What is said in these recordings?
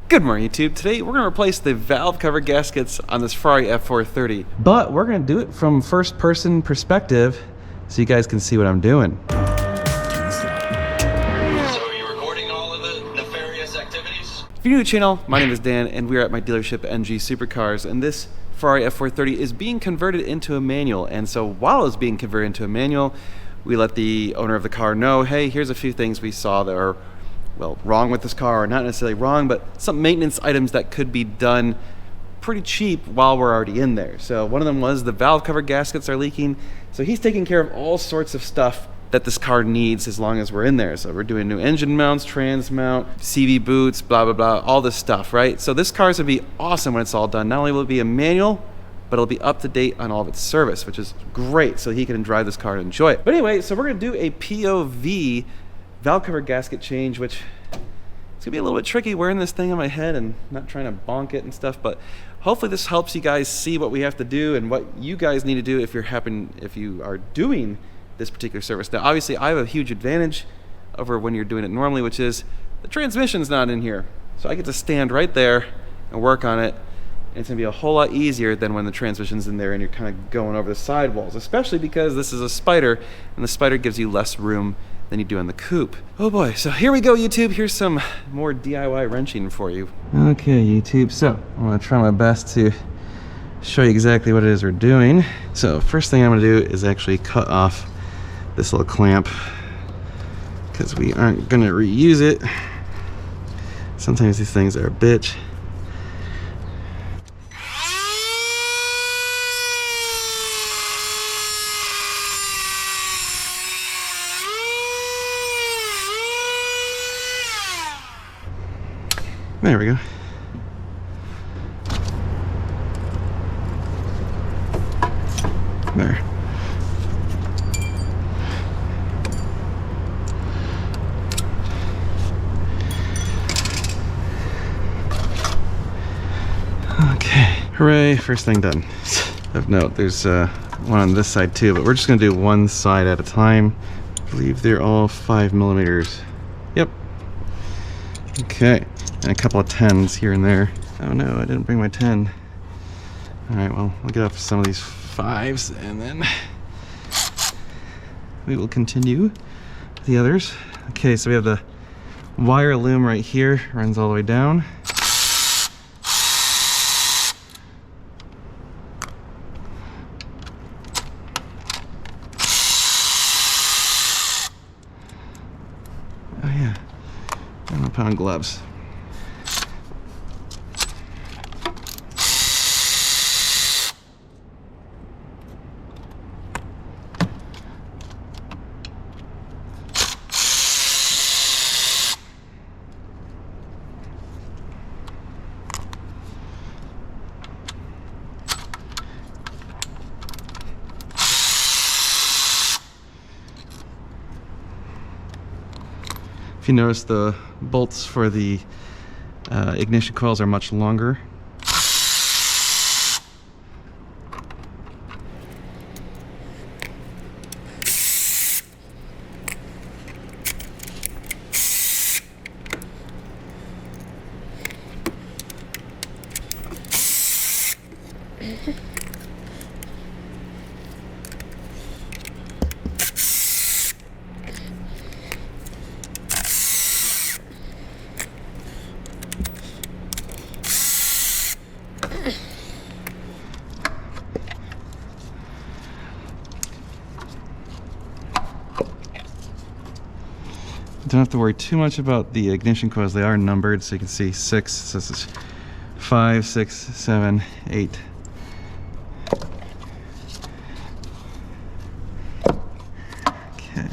Good morning, YouTube. Today we're going to replace the valve cover gaskets on this Ferrari F430, but we're going to do it from first person perspective so you guys can see what I'm doing. So are you recording all of the nefarious activities? If you're new to the channel, my name is Dan and we are at my dealership NG Supercars, and this Ferrari F430 is being converted into a manual. And so while it's being converted into a manual, we let the owner of the car know, hey, here's a few things we saw that are wrong with this car, or not necessarily wrong, but some maintenance items that could be done pretty cheap while we're already in there. So one of them was the valve cover gaskets are leaking. So he's taking care of all sorts of stuff that this car needs as long as we're in there. So we're doing new engine mounts, trans mount, CV boots, blah, blah, blah, all this stuff, right? So this car is gonna be awesome when it's all done. Not only will it be a manual, but it'll be up to date on all of its service, which is great, so he can drive this car and enjoy it. But anyway, so we're gonna do a POV valve cover gasket change, which it's gonna be a little bit tricky wearing this thing on my head and not trying to bonk it and stuff, but hopefully this helps you guys see what we have to do and what you guys need to do if you are doing this particular service. Now obviously I have a huge advantage over when you're doing it normally, which is the transmission's not in here. So I get to stand right there and work on it, and it's gonna be a whole lot easier than when the transmission's in there and you're kind of going over the sidewalls, especially because this is a Spider and the Spider gives you less room than you do in the coupe. Oh boy, so here we go, YouTube. Here's some more DIY wrenching for you. Okay, YouTube, so I'm gonna try my best to show you exactly what it is we're doing. So first thing I'm gonna do is actually cut off this little clamp because we aren't gonna reuse it. Sometimes these things are a bitch. There we go. There. Okay. Hooray, first thing done. Of note, there's one on this side too, but we're just gonna do one side at a time. I believe they're all 5mm. Yep. Okay. And a couple of 10s here and there. Oh no, I didn't bring my 10. Alright, well, I'll get off some of these 5s and then we will continue the others. Okay, so we have the wire loom right here, runs all the way down. Oh yeah, I'm gonna put on gloves. If you notice, the bolts for the ignition coils are much longer. Don't have to worry too much about the ignition coils. They are numbered, so you can see 6. So this is 5, 6, 7, 8. Okay.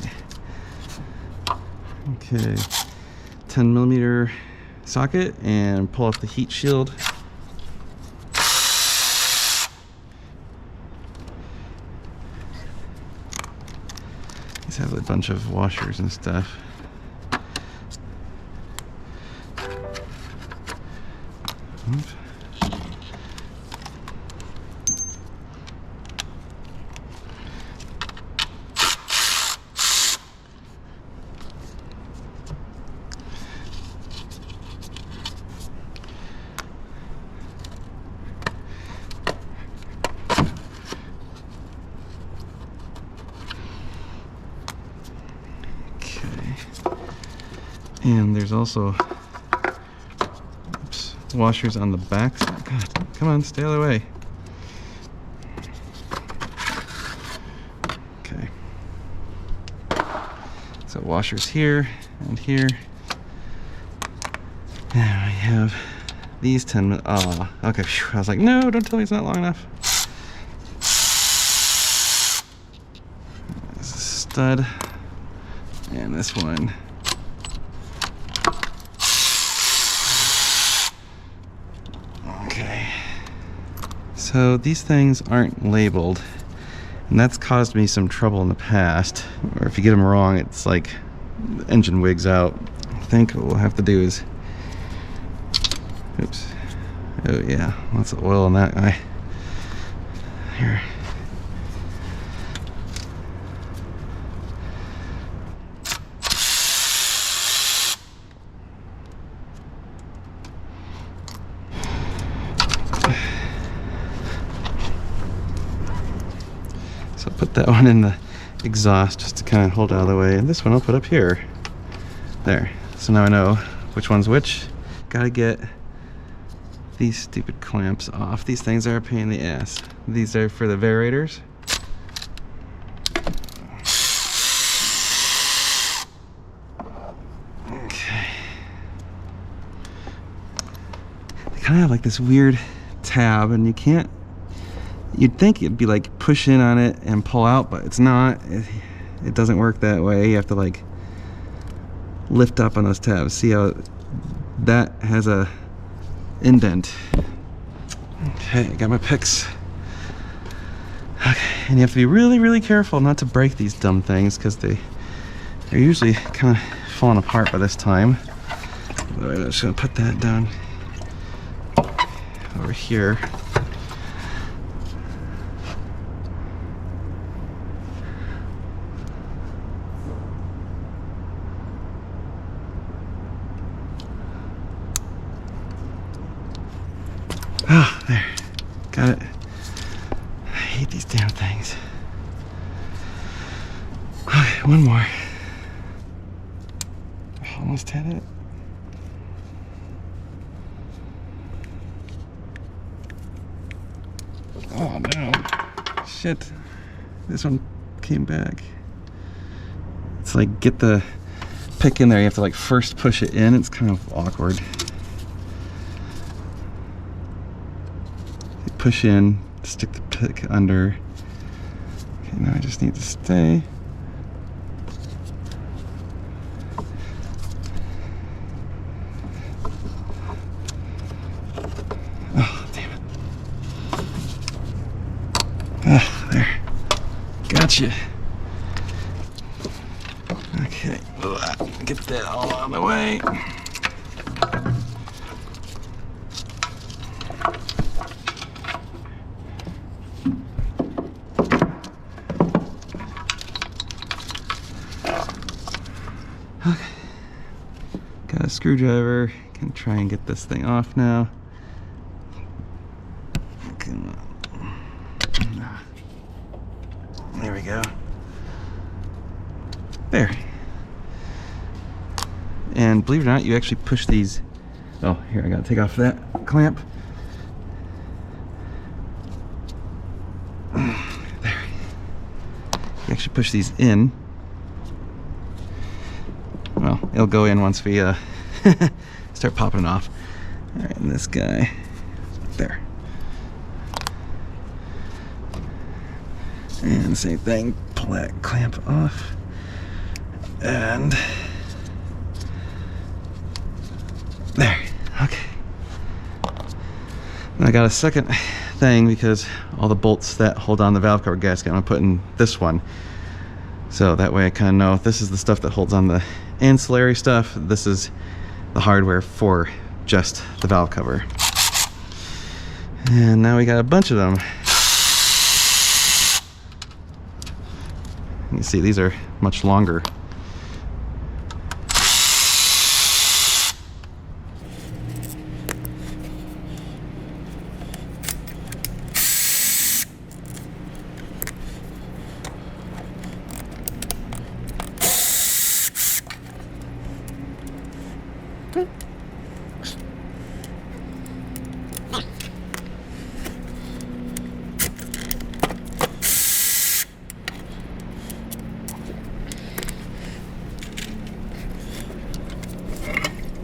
Okay. 10mm socket, and pull off the heat shield. These have a bunch of washers and stuff. Oops. And there's also washers on the back. God, come on, stay out of the way. Okay. So washers here and here. And we have these 10 minutes. Oh, okay. Phew. I was like, no, don't tell me it's not long enough. This is a stud. And this one. Okay. So these things aren't labeled. And that's caused me some trouble in the past. Or if you get them wrong, it's like the engine wigs out. I think what we'll have to do is... Oops. Oh yeah, lots of oil in that guy. Here. So I'll put that one in the exhaust just to kind of hold it out of the way, and this one I'll put up here. There. So now I know which one's which. Gotta get these stupid clamps off. These things are a pain in the ass. These are for the variators. Okay. They kind of have like this weird tab, and you can't... You'd think it'd be like push in on it and pull out, but it's not. It doesn't work that way. You have to like lift up on those tabs. See how that has a indent. Okay, I got my picks. Okay, and you have to be really, really careful not to break these dumb things because they're usually kind of falling apart by this time. I'm just gonna put that down over here. Oh, there. Got it. I hate these damn things. Okay, one more. Almost had it. Oh no. Shit. This one came back. It's like get the pick in there. You have to like first push it in. It's kind of awkward. Push in, stick the pick under. Okay, now I just need to stay. Oh, damn it. Ah, there. Gotcha. Okay, get that all out of the way. Okay, got a screwdriver. Can try and get this thing off now. Come on. There we go. There. And believe it or not, you actually push these. Oh, here, I gotta take off that clamp. There. You actually push these in. Well, it'll go in once we start popping it off. All right, and this guy, there. And same thing, pull that clamp off. And there, okay. And I got a second thing because all the bolts that hold on the valve cover gasket, I'm gonna put in this one. So that way I kind of know this is the stuff that holds on the ancillary stuff. This is the hardware for just the valve cover. And now we got a bunch of them. You can see these are much longer.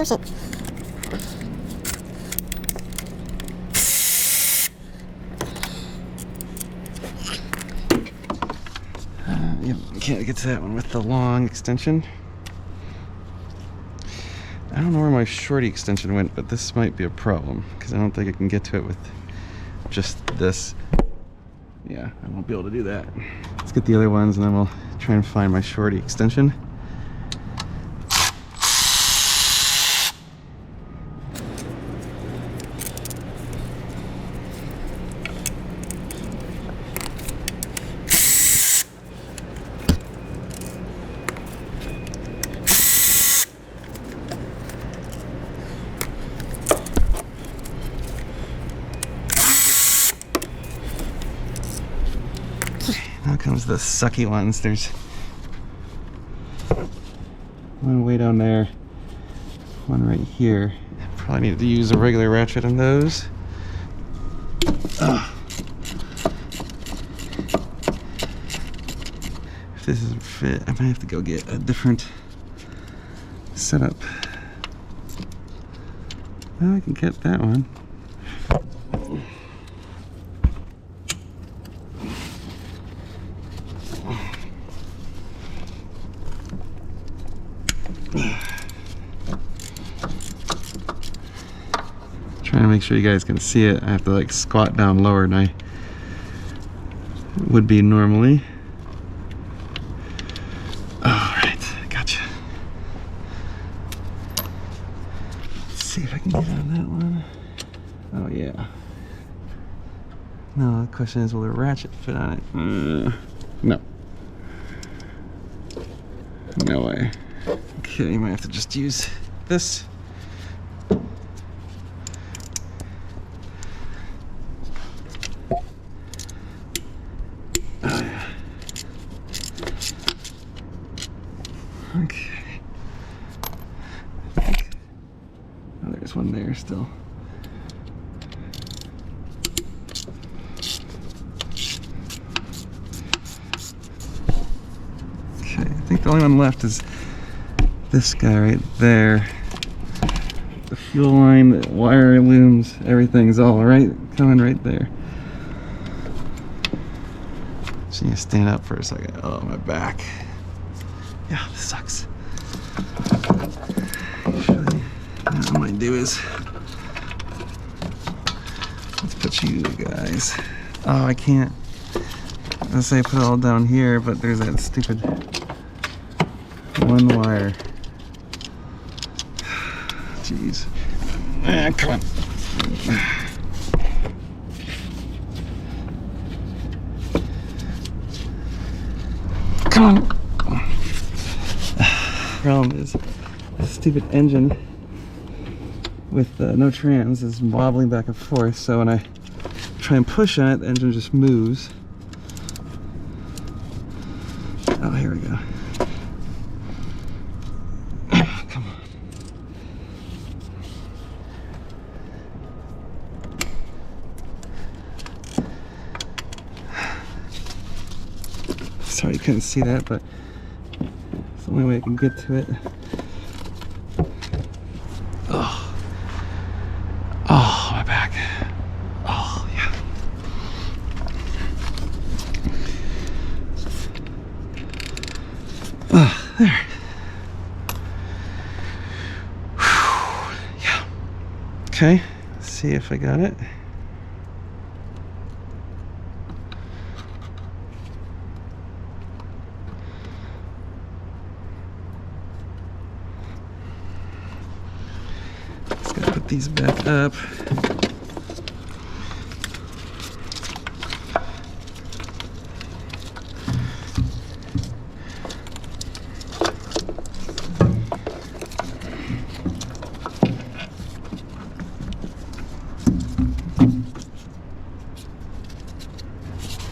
Oh shit. Yep, can't get to that one with the long extension. I don't know where my shorty extension went, but this might be a problem because I don't think I can get to it with just this. Yeah, I won't be able to do that. Let's get the other ones and then we'll try and find my shorty extension. Now comes the sucky ones. There's one way down there, one right here. Probably need to use a regular ratchet on those. Ugh. If this doesn't fit, I might have to go get a different setup. Well, I can get that one. Trying to make sure you guys can see it. I have to like squat down lower than I would be normally. Alright, gotcha. Let's see if I can get on that one. Oh yeah. No, the question is, will the ratchet fit on it? No. No way. Okay, you might have to just use this. Oh yeah. Okay. Oh, there's one there still. Okay, I think the only one left is this guy right there. The fuel line, the wire looms, everything's all right, coming right there. Just need to stand up for a second. Oh, my back. Yeah, this sucks. Actually, what I might do is, let's put you guys. Oh, I can't. Let's say put it all down here, but there's that stupid one wire. Jeez. Ah, come on. Come on. Problem is, this stupid engine with no trans is wobbling back and forth, so when I try and push on it, the engine just moves. Oh, here we go. Come on. Sorry you couldn't see that, but it's the only way I can get to it. Oh. Oh, my back. Oh, yeah. Oh, there. Whew. Yeah. Okay, let's see if I got it. Put these back up.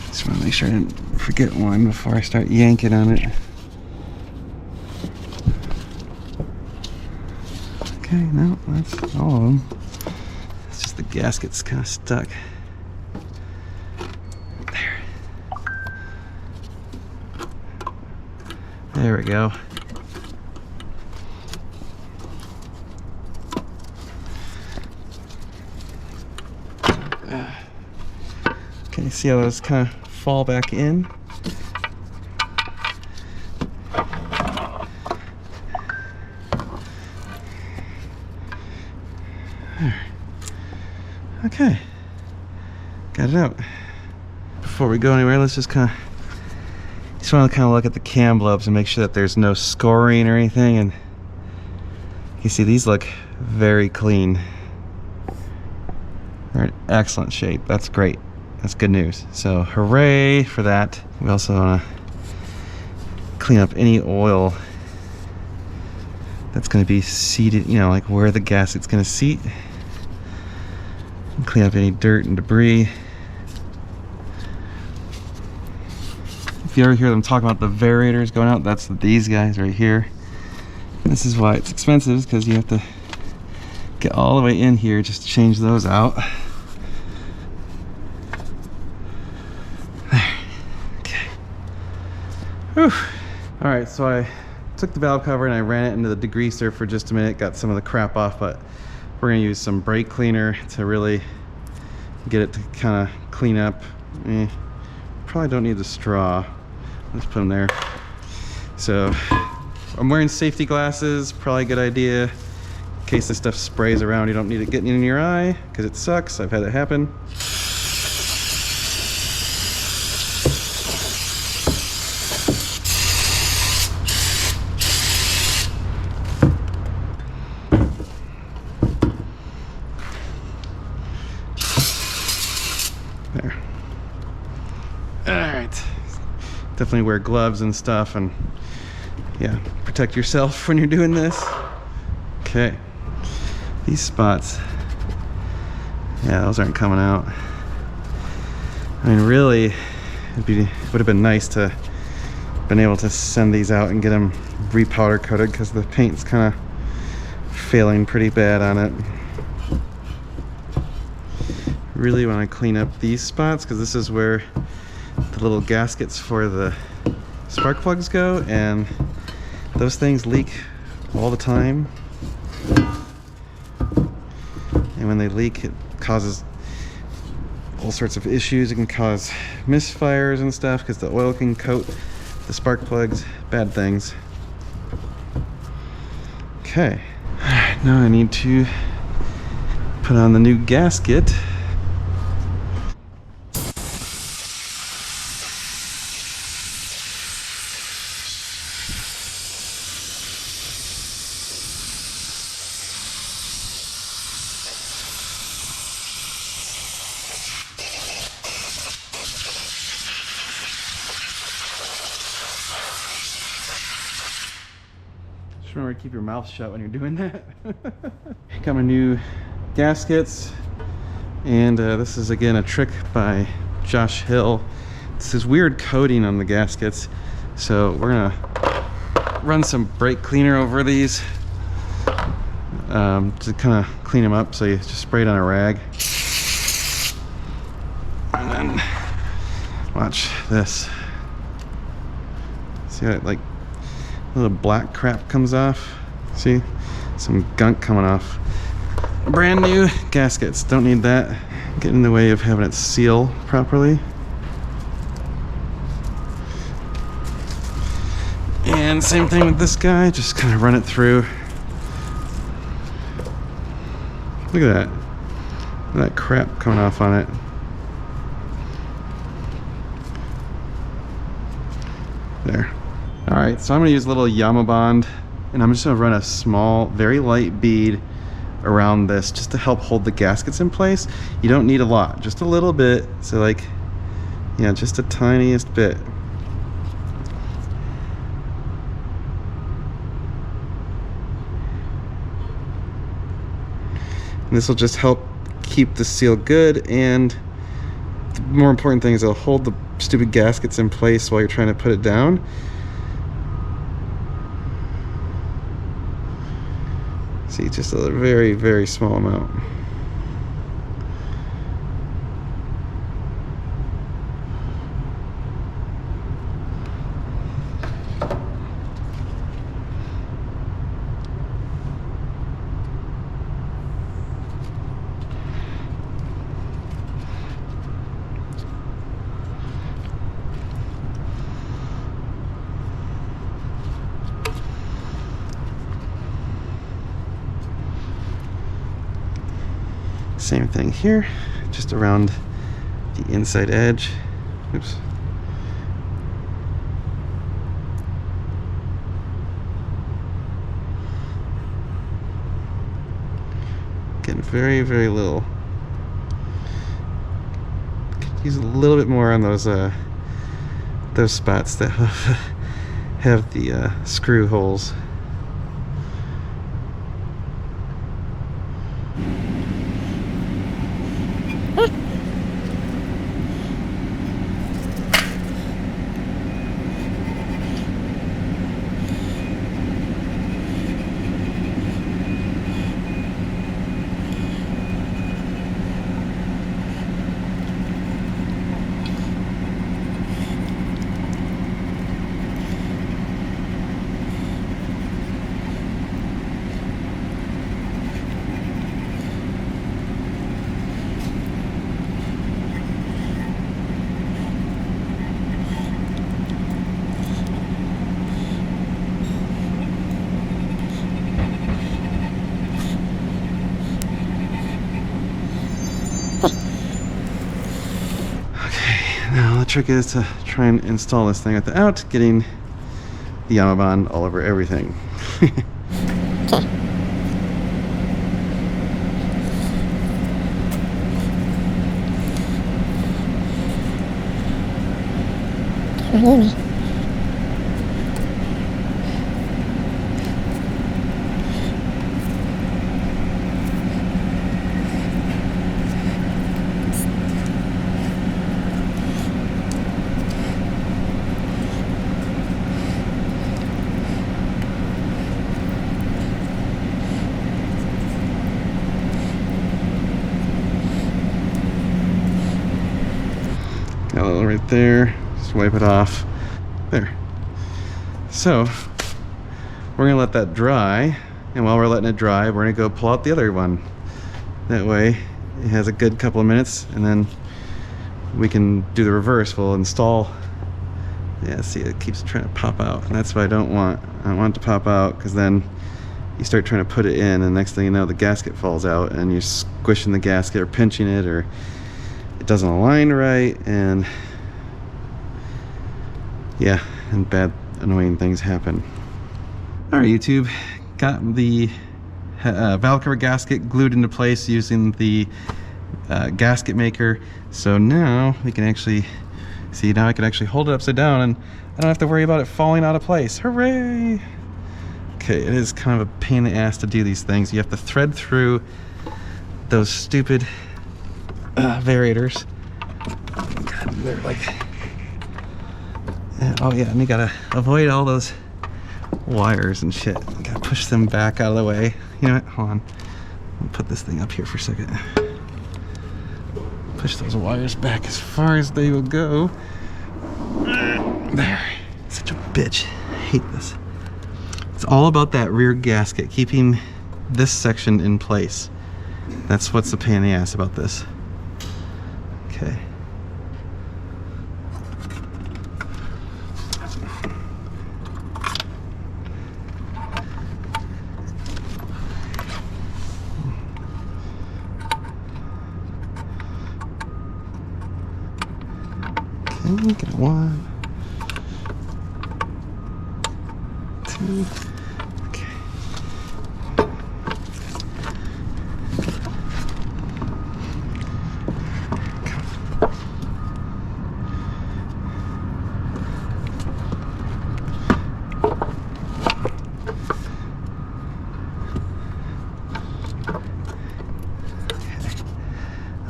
Just want to make sure I didn't forget one before I start yanking on it. Okay, no, that's all of them. It's just the gasket's kind of stuck. There. There we go. Okay, see how those kind of fall back in? Okay, got it out. Before we go anywhere, let's just want to look at the cam lobes and make sure that there's no scoring or anything. And you see these look very clean. They're in excellent shape. That's great. That's good news. So hooray for that. We also want to clean up any oil that's going to be seated, you know, like where the gasket's going to seat. Clean up any dirt and debris. If you ever hear them talk about the variators going out, that's these guys right here. This is why it's expensive, because you have to get all the way in here just to change those out. There. Okay. Whew. All right, so I took the valve cover and I ran it into the degreaser for just a minute, got some of the crap off, but we're gonna use some brake cleaner to really get it to kind of clean up. Probably don't need the straw. Let's put them there. So I'm wearing safety glasses, probably a good idea. In case this stuff sprays around, you don't need it getting in your eye, because it sucks. I've had it happen. There. Alright. Definitely wear gloves and stuff, and yeah, protect yourself when you're doing this. Okay. These spots. Yeah, those aren't coming out. I mean, really, would have been nice to been able to send these out and get them repowder coated, because the paint's kind of failing pretty bad on it. Really want to clean up these spots, because this is where the little gaskets for the spark plugs go, and those things leak all the time. And when they leak, it causes all sorts of issues. It can cause misfires and stuff, because the oil can coat the spark plugs. Bad things. Okay. Now I need to put on the new gasket. Remember to keep your mouth shut when you're doing that. Got my new gaskets, and this is again a trick by Josh Hill. It's this weird coating on the gaskets, so we're gonna run some brake cleaner over these to kind of clean them up. So you just spray it on a rag, and then watch this. See how it, like, little black crap comes off. See, some gunk coming off. Brand new gaskets, don't need that. Get in the way of having it seal properly. And same thing with this guy, just kind of run it through. Look at that. Look at that crap coming off on it. There. Alright, so I'm going to use a little Yamabond, and I'm just going to run a small, very light bead around this just to help hold the gaskets in place. You don't need a lot, just a little bit. So, like, yeah, just the tiniest bit. And this will just help keep the seal good, and the more important thing is it'll hold the stupid gaskets in place while you're trying to put it down. See, just a very, very small amount. Same thing here, just around the inside edge. Oops. Getting very, very little. Could use a little bit more on those spots that have the screw holes. Now the trick is to try and install this thing without getting the Yamabond all over everything. Really? Got a little right there. Just wipe it off. There. So we're gonna let that dry, and while we're letting it dry, we're gonna go pull out the other one. That way it has a good couple of minutes, and then we can do the reverse. We'll install. Yeah, see, it keeps trying to pop out, and that's what I don't want. I don't want it to pop out, because then you start trying to put it in, and next thing you know, the gasket falls out, and you're squishing the gasket or pinching it, or it doesn't align right, and yeah, and bad, annoying things happen. All right, YouTube, got the valve cover gasket glued into place using the gasket maker. So now we can actually see, now I can actually hold it upside down and I don't have to worry about it falling out of place. Hooray! Okay, it is kind of a pain in the ass to do these things. You have to thread through those stupid variators. God, they're like, oh yeah, and you gotta avoid all those wires and shit. You gotta push them back out of the way. You know what? Hold on. I'll put this thing up here for a second. Push those wires back as far as they will go. There. Such a bitch. I hate this. It's all about that rear gasket, keeping this section in place. That's what's the pain in the ass about this. Okay. Okay, get one, two, okay.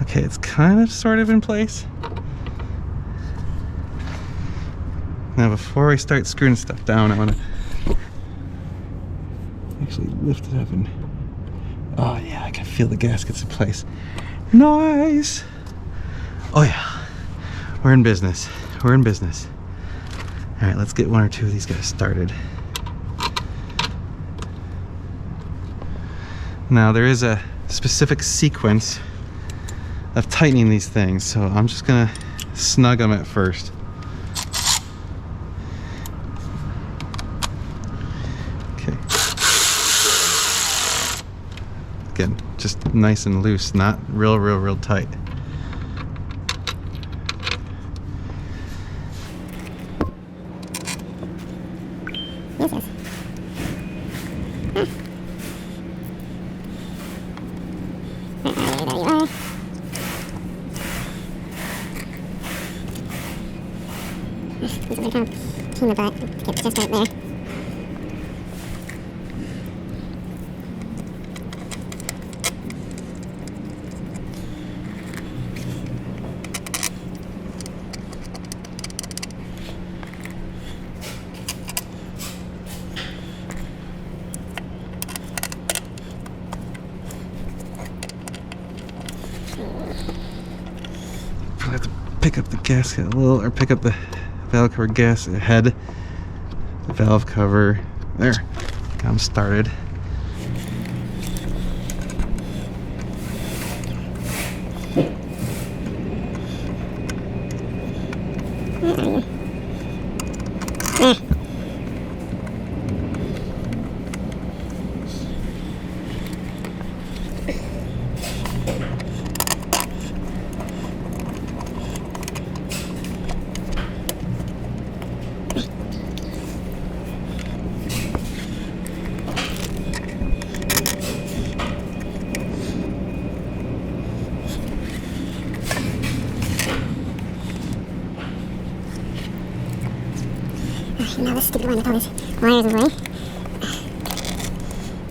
Okay, it's kind of sort of in place. Now before I start screwing stuff down, I want to actually lift it up and, oh yeah, I can feel the gaskets in place. Nice! Oh yeah, we're in business. We're in business. All right, let's get one or two of these guys started. Now there is a specific sequence of tightening these things, so I'm just gonna snug them at first. Okay. Again, just nice and loose, not real tight. This is. There you are. This is a kind of pain in the butt to get just right there. Probably have to pick up the gasket a little, or pick up the valve cover gasket head. The valve cover. There. Got them started. Now this stupid one with all these wires in the way.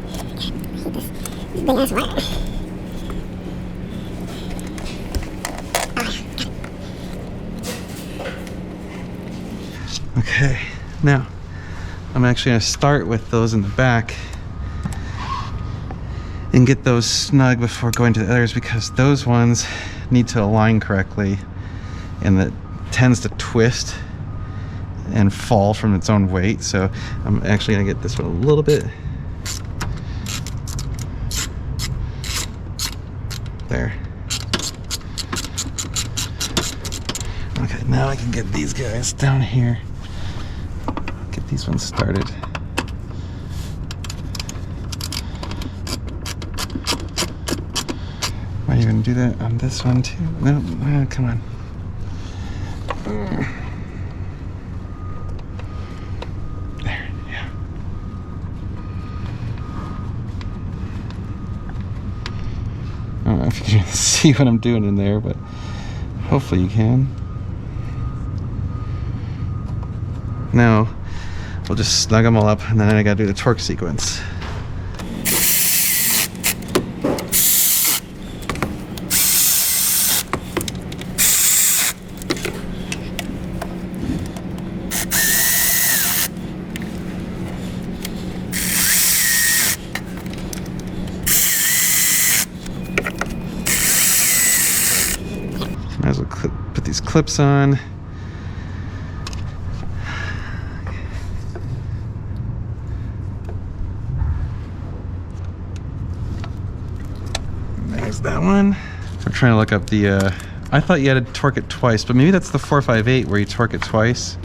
I hate this big ass wire. Okay, now I'm actually going to start with those in the back and get those snug before going to the others, because those ones need to align correctly and that tends to twist and fall from its own weight. So I'm actually going to get this one a little bit there. Okay, now I can get these guys down here. Get these ones started. Are you going to do that on this one too? No, come on. There, yeah. I don't know if you can see what I'm doing in there, but hopefully you can. Now, we'll just snug them all up, and then I gotta do the torque sequence. Might as well put these clips on. There's that one. We're trying to look up the, I thought you had to torque it twice, but maybe that's the 458 where you torque it twice.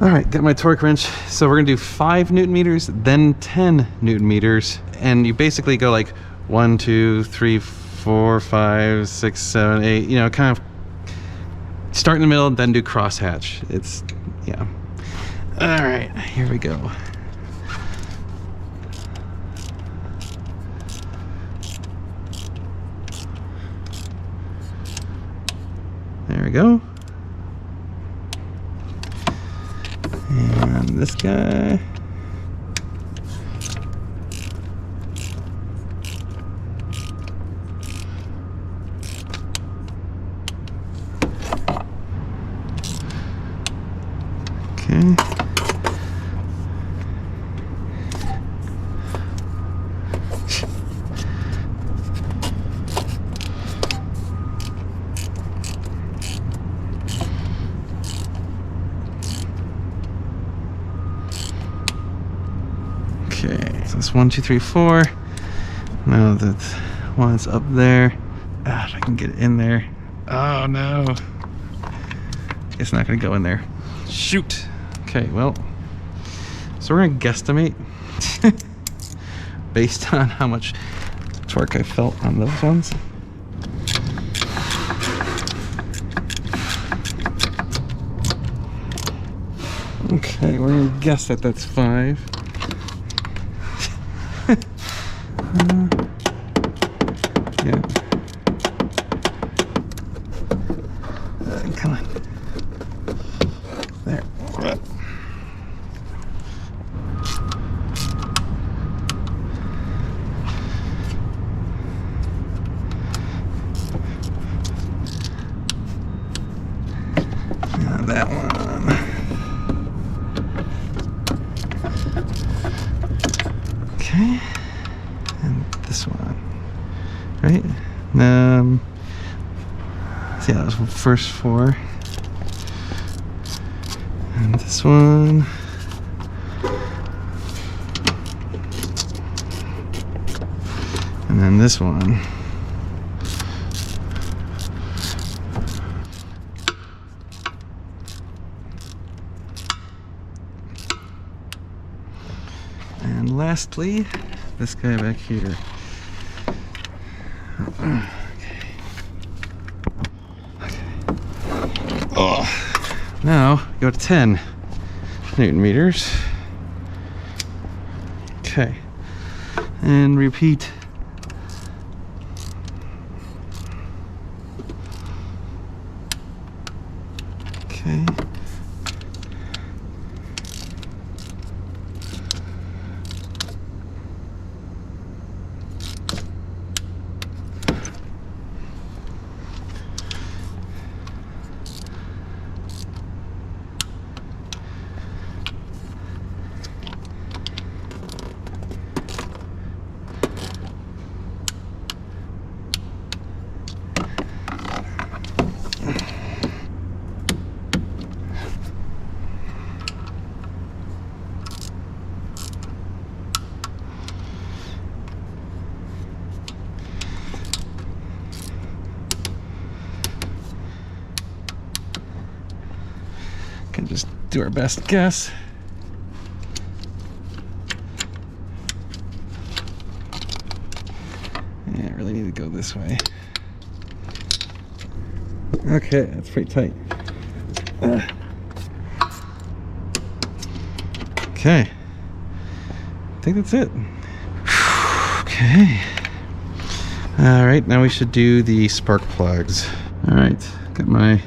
All right, got my torque wrench. So we're gonna do 5 Newton meters, then 10 Newton meters. And you basically go like 1, 2, 3, 4, 5, 6, 7, 8, you know, kind of start in the middle, then do crosshatch. It's, yeah. All right, here we go. There we go. And this guy. Okay. Okay, so it's 1, 2, 3, 4. Now that one's up there. Ah, if I can get it in there. Oh no. It's not gonna go in there. Shoot. Okay, well, so we're gonna guesstimate based on how much torque I felt on those ones. Okay, we're gonna guess that that's 5. Yeah. Come on. There. Now that one. Okay. And this one. Right? So yeah, that was the first 4. And this one. And then this one. And lastly, this guy back here. Oh. Now go to 10 Newton meters. Okay. And repeat. Okay. Can just do our best guess. Yeah, I really need to go this way. Okay, that's pretty tight. Okay. I think that's it. Okay. All right, now we should do the spark plugs. All right, got my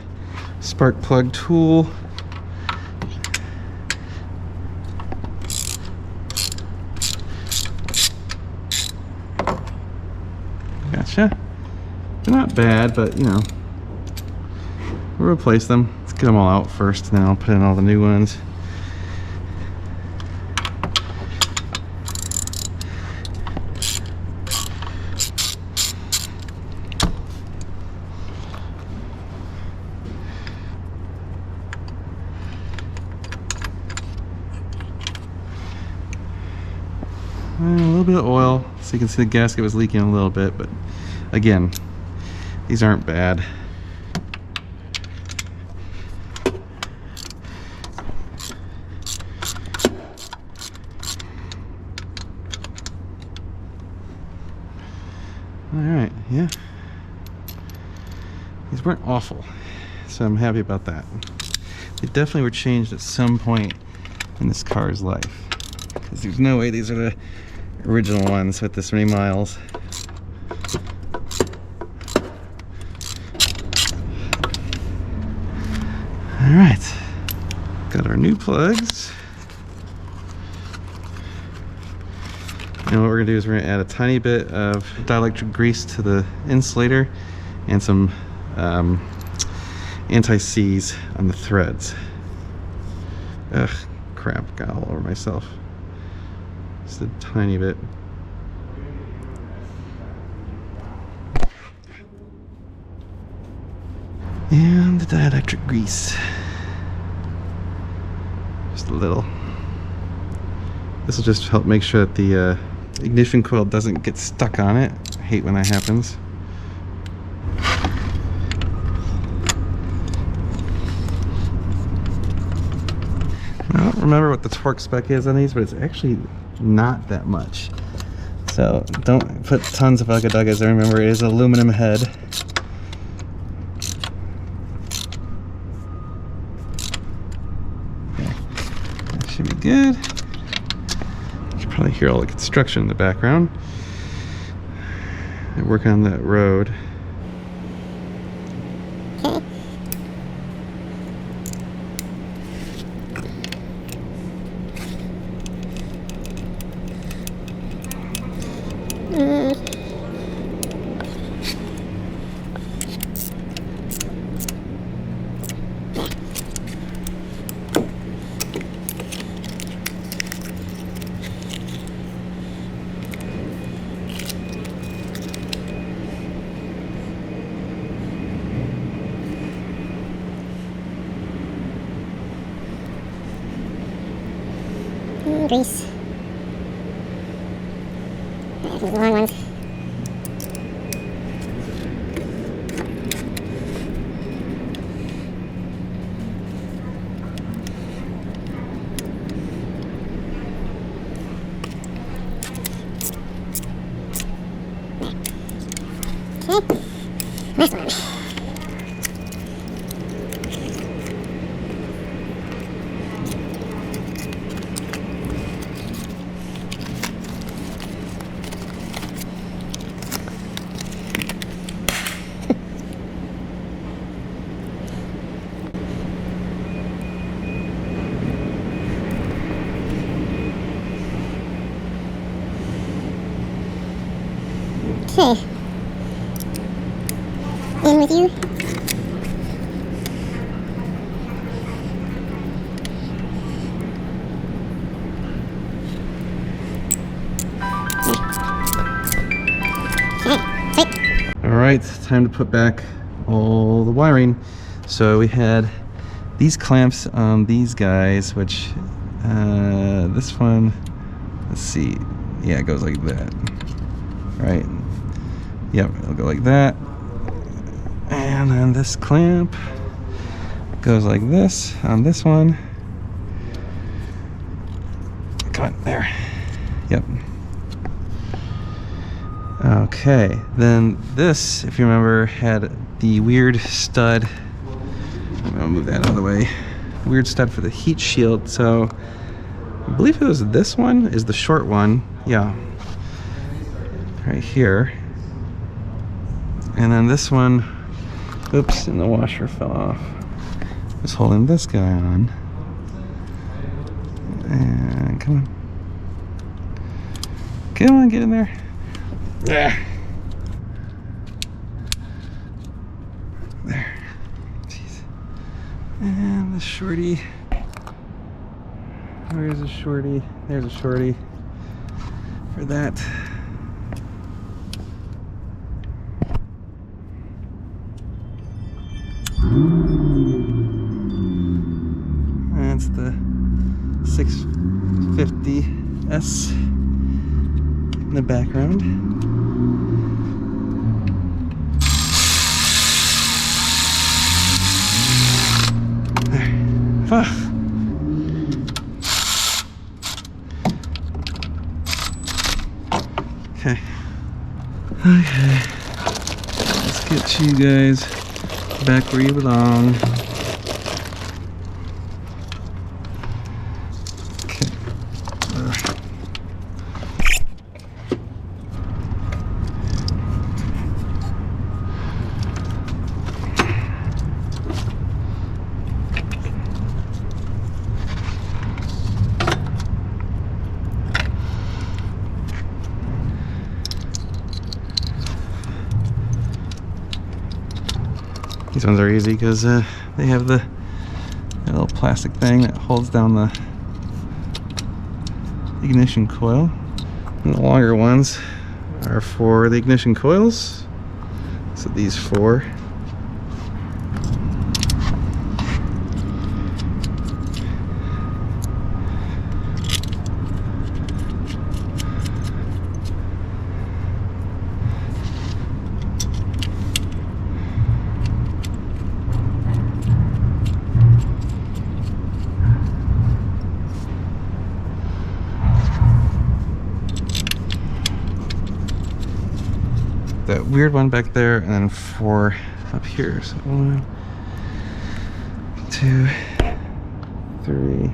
spark plug tool. Gotcha. They're not bad, but you know, we'll replace them. Let's get them all out first, and then I'll put in all the new ones. A little bit of oil, so you can see the gasket was leaking a little bit, but again, these aren't bad. Alright, yeah. These weren't awful, so I'm happy about that. They definitely were changed at some point in this car's life, because there's no way these are the original ones with this many miles. Alright, got our new plugs. And what we're going to do is we're going to add a tiny bit of dielectric grease to the insulator and some anti-seize on the threads. Ugh, crap, got all over myself. Just a tiny bit. And the dielectric grease. Just a little. This will just help make sure that the ignition coil doesn't get stuck on it. I hate when that happens. I don't remember what the torque spec is on these, but it's actually not that much. So don't put tons of Ugga Duggas. Remember, it is an aluminum head. Okay. That should be good. You can probably hear all the construction in the background. They're working on that road. Okay. Grease. These are the long ones. Okay. Last one. Okay. In with you. Okay, sweet. All right, time to put back all the wiring. So we had these clamps on these guys, which this one, let's see, yeah, it goes like that, right? Yep, it'll go like that. And then this clamp goes like this on this one. Come on, there. Yep. Okay, then this, if you remember, had the weird stud. I'm gonna move that out of the way. Weird stud for the heat shield. So I believe it was this one is the short one. Yeah. Right here. And then this one, oops, and the washer fell off. Was holding this guy on. And come on. Come on, get in there. Yeah. There. Jeez. And the shorty. Where's the shorty? There's a shorty for that. That's the 650S in the background. There. Ah. Okay. Okay. Let's get you guys back where you belong. Okay. These ones are easy because they have the little plastic thing that holds down the ignition coil. And the longer ones are for the ignition coils. So these four. weird one back there, and then 4 up here. So 1, 2, 3,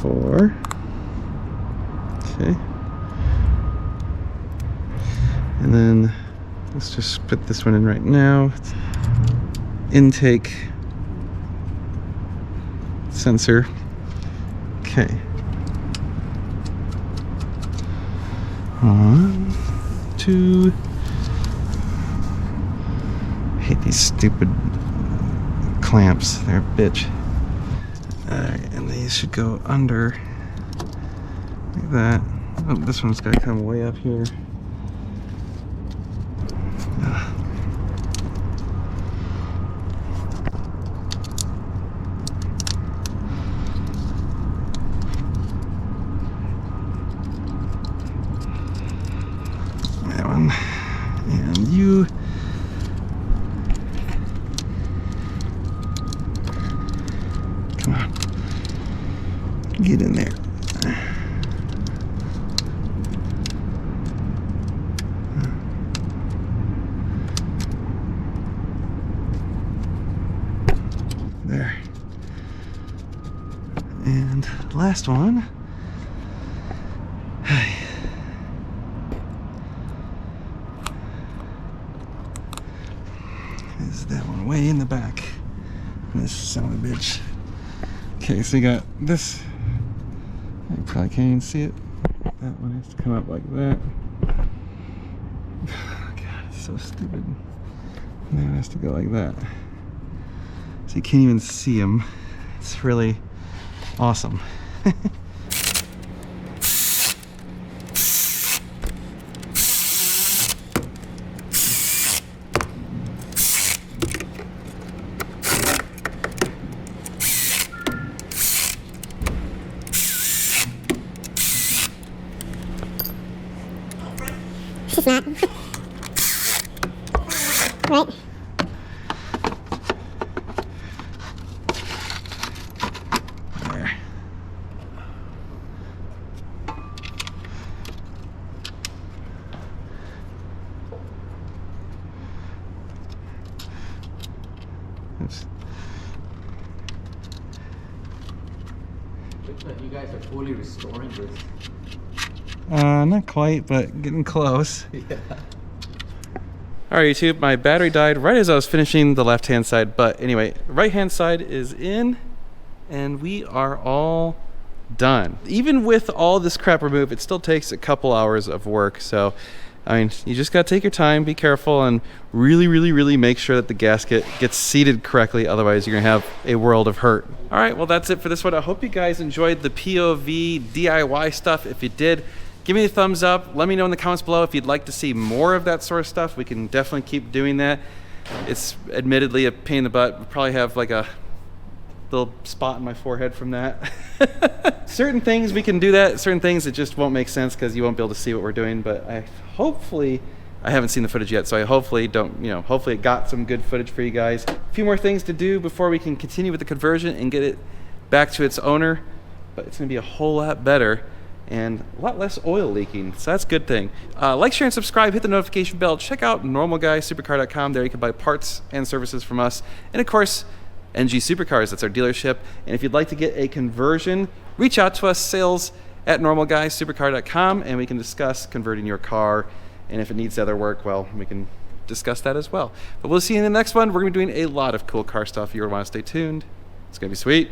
4. Okay. And then let's just put this one in right now. It's intake sensor. Okay. 1, 2. I hate these stupid clamps. They're a bitch. Alright, and these should go under like that. Oh, this one's got to come way up here. That one. And you. Come on. Get in there. There. And last one. Is that one way in the back. This son of a bitch. Okay, so you got this. You probably can't even see it. That one has to come up like that. God, it's so stupid. And then it has to go like that. So you can't even see them. It's really awesome. It's not. Right? There. Oops. Looks like you guys are fully restoring this. Not quite, but getting close. Yeah. Alright, YouTube, my battery died right as I was finishing the left-hand side, but anyway, right-hand side is in, and we are all done. Even with all this crap removed, it still takes a couple hours of work, so, I mean, you just gotta take your time, be careful, and really, really, really make sure that the gasket gets seated correctly, otherwise you're gonna have a world of hurt. Alright, well that's it for this one. I hope you guys enjoyed the POV DIY stuff. If you did, give me a thumbs up. Let me know in the comments below if you'd like to see more of that sort of stuff. We can definitely keep doing that. It's admittedly a pain in the butt. We'll probably have like a little spot in my forehead from that. Certain things we can do that. Certain things it just won't make sense because you won't be able to see what we're doing. But I haven't seen the footage yet, so I hopefully hopefully it got some good footage for you guys. A few more things to do before we can continue with the conversion and get it back to its owner. But it's gonna be a whole lot better and a lot less oil leaking, so that's a good thing. Like, share, and subscribe, hit the notification bell, check out normalguysupercar.com. There you can buy parts and services from us, and of course, NG Supercars, that's our dealership. And if you'd like to get a conversion, reach out to us, sales@normalguysupercar.com, and we can discuss converting your car, and if it needs other work, well, we can discuss that as well. But we'll see you in the next one. We're gonna be doing a lot of cool car stuff. You're gonna wanna stay tuned. It's gonna be sweet.